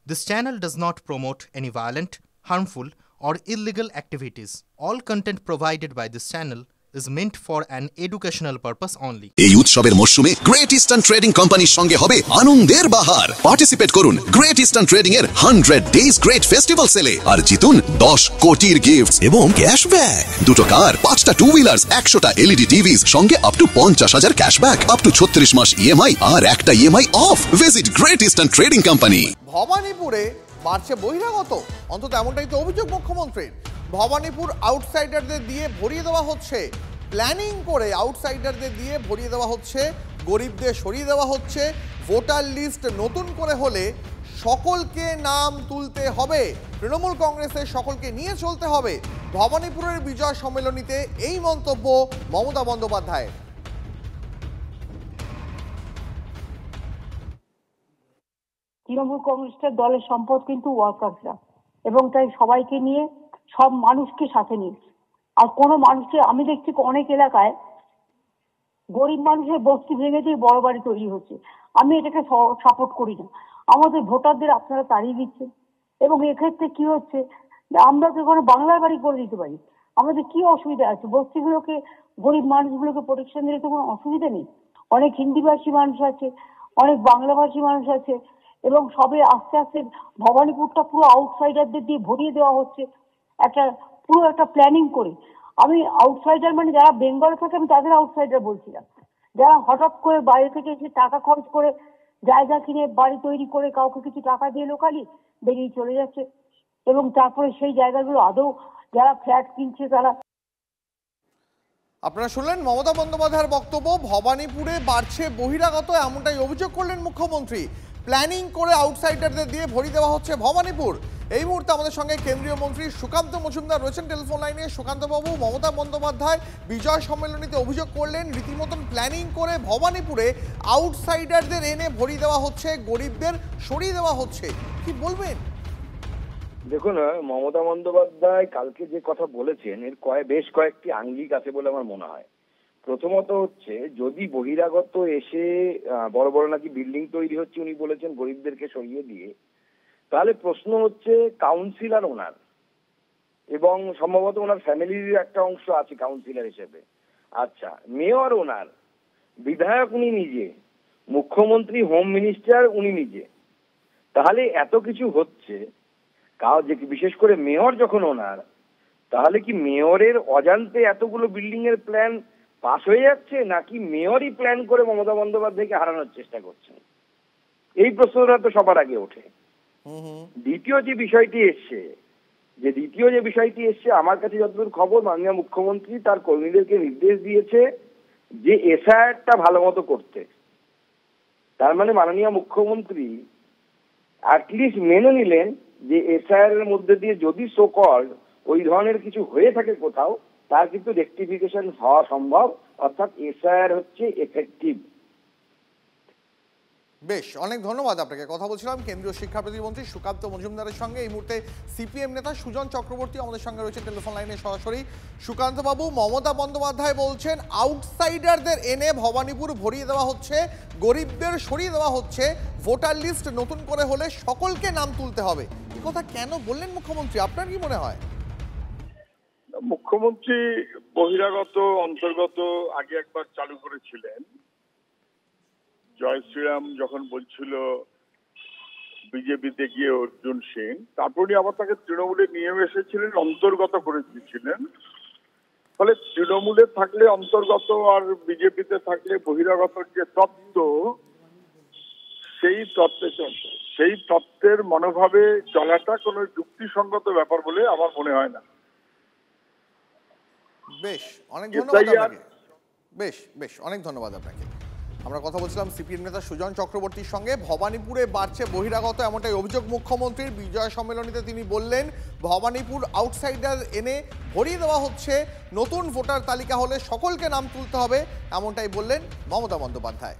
This channel does not promote any violent, harmful, or illegal activities. All content provided by this channel is meant for an educational purpose only. এই উৎসবের মরশুমে great eastern trading কোম্পানির সঙ্গে হবে আনন্দের বাহার। Participate করুন great eastern trading এর 100 days great festival সেলে আর জিতুন 10 কোটির গিফটস এবং ক্যাশব্যাক। দুটো কার, 5টা টু হুইলার্স, 100টা এলইডি টিভিস, সঙ্গে up to 50,000 cashback, up to 36 মাস ইএমআই আর একটা EMI off. Visit great eastern trading company. ভবানীপুরে বাড়ছে বহিরাগত, অন্তত এমনটাই তো অভিযোগ মুখ্যমন্ত্রীর। ভবানীপুর আউটসাইডারদের দিয়ে ভরিয়ে দেওয়া হচ্ছে, প্ল্যানিং করে আউটসাইডারদের দিয়ে ভরিয়ে দেওয়া হচ্ছে, গরিবদের সরিয়ে দেওয়া হচ্ছে। ভোটার লিস্ট নতুন করে হলে সকলকে নাম তুলতে হবে, তৃণমূল কংগ্রেসের সকলকে নিয়ে চলতে হবে। ভবানীপুরের বিজয় সম্মেলনীতে এই মন্তব্য মমতা বন্দ্যোপাধ্যায়ের। তৃণমূল কংগ্রেসের দলের সম্পদ কিন্তু ওয়ার্কার্সরা, এবং তাই সবাইকে নিয়ে, সব মানুষকে সাথে নিয়ে। আর কোনো মানুষকে আমি দেখছি অনেক এলাকায় গরিব মানুষের বস্তি ভেঙে দিয়ে বড় বাড়ি তৈরি হচ্ছে। আমি এটাকে সাপোর্ট করি না। আমাদের ভোটারদের আপনারা তাড়িয়ে দিচ্ছেন, এবং এক্ষেত্রে কি হচ্ছে, আমরা তো এখানে বাংলার বাড়ি করে দিতে পারি। আমাদের কি অসুবিধা আছে? বস্তিগুলোকে, গরিব মানুষগুলোকে প্রোটেকশন দিলে তো কোনো অসুবিধা নেই। অনেক হিন্দিভাষী মানুষ আছে, অনেক বাংলাভাষী মানুষ আছে, এবং সবে আস্তে আস্তে ভবানীপুরটা পুরো আউটসাইডারদের দিয়ে ভরিয়ে দেওয়া হচ্ছে পুরো একটা প্ল্যানিং করে। আমি আউটসাইডার মানে যারা বেঙ্গলে থাকে আমি তাদের আউটসাইডার বলছিলাম, যারা হঠাৎ করে বাইরে থেকে এসে টাকা খরচ করে জায়গা কিনে বাড়ি তৈরি করে কাউকে কিছু টাকা দিয়ে লোকালি বেরিয়ে চলে যাচ্ছে, এবং তারপরে সেই জায়গাগুলো আদৌ যারা ফ্ল্যাট কিনছে তারা। আপনারা শুনলেন মমতা বন্দ্যোপাধ্যায়ের বক্তব্য। ভবানীপুরে বাড়ছে বহিরাগত, এমনটাই অভিযোগ করলেন মুখ্যমন্ত্রী। প্ল্যানিং করে আউটসাইডারদের দিয়ে ভরিয়ে দেওয়া হচ্ছে ভবানীপুর। এই মুহূর্তে আমাদের সঙ্গে কেন্দ্রীয় মন্ত্রী সুকান্ত মজুমদার রয়েছেন টেলিফোন লাইনে। সুকান্তবাবু, মমতা বন্দ্যোপাধ্যায় বিজয় সম্মেলনীতে অভিযোগ করলেন রীতিমতন প্ল্যানিং করে ভবানীপুরে আউটসাইডারদের এনে ভরিয়ে দেওয়া হচ্ছে, গরিবদের সরিয়ে দেওয়া হচ্ছে, কি বলবেন? দেখুন, মমতা বন্দ্যোপাধ্যায় কালকে যে কথা বলেছেন এর বেশ কয়েকটি আঙ্গিক আছে বলে আমার মনে হয়। প্রথমত হচ্ছে, যদি বহিরাগত এসে বড় বড় নাকি বিল্ডিং তৈরি হচ্ছে উনি বলেছেন গরিবদেরকে সরিয়ে দিয়ে, তাহলে প্রশ্ন হচ্ছে কাউন্সিলর ওনার, এবং সম্ভবত ওনার ফ্যামিলির একটা অংশ আছে কাউন্সিলর হিসেবে। আচ্ছা, মেয়র ওনার, বিধায়ক উনি নিজে, মুখ্যমন্ত্রী, হোম মিনিস্টার উনি নিজে। তাহলে এত কিছু হচ্ছে, বিশেষ করে মেয়র যখন ওনার, তাহলে কি মেয়রের অজান্তে এতগুলো বিল্ডিং এর প্ল্যান পাস হয়ে যাচ্ছে, নাকি মেয়রই প্ল্যান করে মমতা বন্দ্যোপাধ্যায়কে হারানোর চেষ্টা করছেন? এই প্রশ্নটা তো সবার আগে ওঠে। দ্বিতীয় যে বিষয়টি এসছে, আমার কাছে যতদূর খবর, মাননীয় মুখ্যমন্ত্রী তার কর্মীদেরকে নির্দেশ দিয়েছে যে এসআইআরটা ভালো মতো করতে। তার মানে মাননীয় মুখ্যমন্ত্রী অ্যাটলিস্ট মেনে নিলেন যে এসআইআর এর মধ্যে দিয়ে যদি সো কল্ড ওই ধরনের কিছু হয়ে থাকে কোথাও, তার কিন্তু রেকটিফিকেশন হওয়া সম্ভব, অর্থাৎ এসআইআর হচ্ছে এফেক্টিভ। বেশ, অনেক ধন্যবাদ আপনাকে। কথা বলছিলাম কেন্দ্রীয় শিক্ষা প্রতিমন্ত্রী সুকান্ত মজুমদারের সঙ্গে। এই মুহূর্তে সিপিএম নেতা সুজন চক্রবর্তী আমাদের সঙ্গে রয়েছে টেলিফোন লাইনে সরাসরি। সুকান্ত বাবু, মমতা বন্দ্যোপাধ্যায় বলছেন আউটসাইডারদের এনে ভবানীপুর ভরিয়ে দেওয়া হচ্ছে, গরিবদের সরিয়ে দেওয়া হচ্ছে, ভোটার লিস্ট নতুন করে হলে সকলকে নাম তুলতে হবে। এই কথা কেন বললেন মুখ্যমন্ত্রী, আপনার কি মনে হয়? মুখ্যমন্ত্রী বহিরাগত অন্তর্গত আগে একবার চালু করেছিলেন, জয় শ্রীরাম যখন বলছিল বিজেপিতে গিয়ে অর্জুন সিং, তারপরে আবার তাকে তৃণমূলে নিয়ে এসেছিলেন, অন্তর্গত করে দিয়েছিলেন। ফলে তৃণমূলে থাকলে অন্তর্গত আর বিজেপিতে থাকলে বহিরাগত যে তত্ত্ব, সেই তত্ত্বের মনোভাবে চলাটা কোনো যুক্তিসঙ্গত ব্যাপার বলে আমার মনে হয় না। বেশ, অনেক ধন্যবাদ আপনাকে। বেশ, অনেক ধন্যবাদ আপনাকে। আমরা কথা বলছিলাম সিপিএম নেতা সুজন চক্রবর্তীর সঙ্গে। ভবানীপুরে বাড়ছে বহিরাগত, এমনটাই অভিযোগ মুখ্যমন্ত্রীর। বিজয় সম্মেলনীতে তিনি বললেন ভবানীপুর আউটসাইডার এনে ভরিয়ে দেওয়া হচ্ছে, নতুন ভোটার তালিকা হলে সকলকে নাম তুলতে হবে, এমনটাই বললেন মমতা বন্দ্যোপাধ্যায়।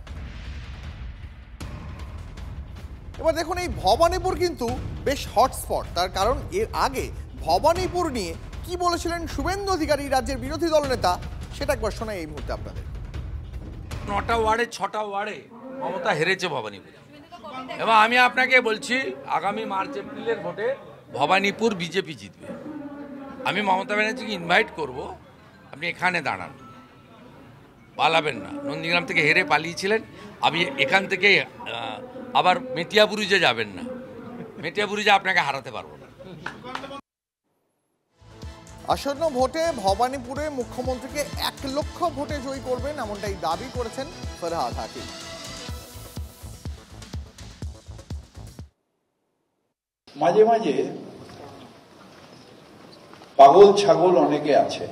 এবার দেখুন, এই ভবানীপুর কিন্তু বেশ হটস্পট। তার কারণ এর আগে ভবানীপুর নিয়ে কি বলেছিলেন শুভেন্দু অধিকারী, রাজ্যের বিরোধী দলনেতা, সেটা একবার শোনাই এই মুহূর্তে আপনাদের। 9টা ওয়ার্ডে 6টা ওয়ার্ডে মমতা হেরেছে ভবানীপুর। এবং আমি আপনাকে বলছি আগামী মার্চ এপ্রিলের ভোটে ভবানীপুর বিজেপি জিতবে। আমি মমতা ব্যানার্জিকে ইনভাইট করব, আপনি এখানে দাঁড়ান, পালাবেন না। নন্দীগ্রাম থেকে হেরে পালিয়েছিলেন, আপনি এখান থেকে আবার মেটিয়াবুরুজে যাবেন না, মেটিয়াবুরুজে আপনাকে হারাতে পারবো না। আসন্ন ভোটে ভবানীপুরে মুখ্যমন্ত্রীকে 1 লক্ষ ভোটে জয়ী করবেন, এমনটাই দাবি করেছেন ফরহাদ হাকিম। মাঝে মাঝে পাগল ছাগল অনেকে আছে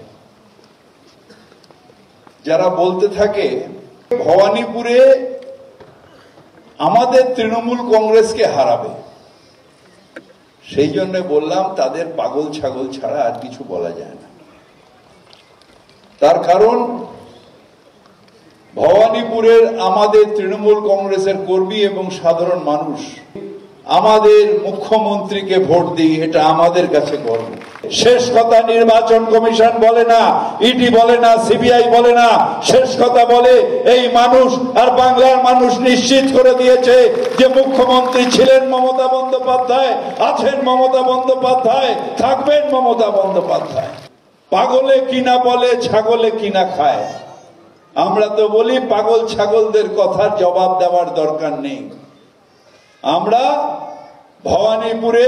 যারা বলতে থাকে ভবানীপুরে আমাদের তৃণমূল কংগ্রেসকে হারাবে। সেই জন্য বললাম তাদের পাগল ছাগল ছাড়া আর কিছু বলা যায় না। তার কারণ ভবানীপুরের আমাদের তৃণমূল কংগ্রেসের কর্মী এবং সাধারণ মানুষ আমাদের মুখ্যমন্ত্রীকে ভোট দিই, এটা আমাদের কাছে গর্ব। শেষ কথা নির্বাচন কমিশন বলে না, ইডি বলে না, সিবিআই বলে না, শেষ কথা বলে এই মানুষ। আর বাংলার মানুষ নিশ্চিত করে দিয়েছে যে মুখ্যমন্ত্রী ছিলেন মমতা বন্দ্যোপাধ্যায়, আছেন মমতা বন্দ্যোপাধ্যায়, থাকবেন মমতা বন্দ্যোপাধ্যায়। পাগলে কিনা বলে, ছাগলে কিনা খায়। আমরা তো বলি পাগল ছাগলদের কথার জবাব দেওয়ার দরকার নেই। আমরা ভবানীপুরে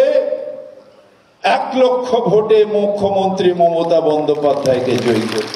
1 লক্ষ ভোটে মুখ্যমন্ত্রী মমতা বন্দ্যোপাধ্যায়কে জয়ী করি।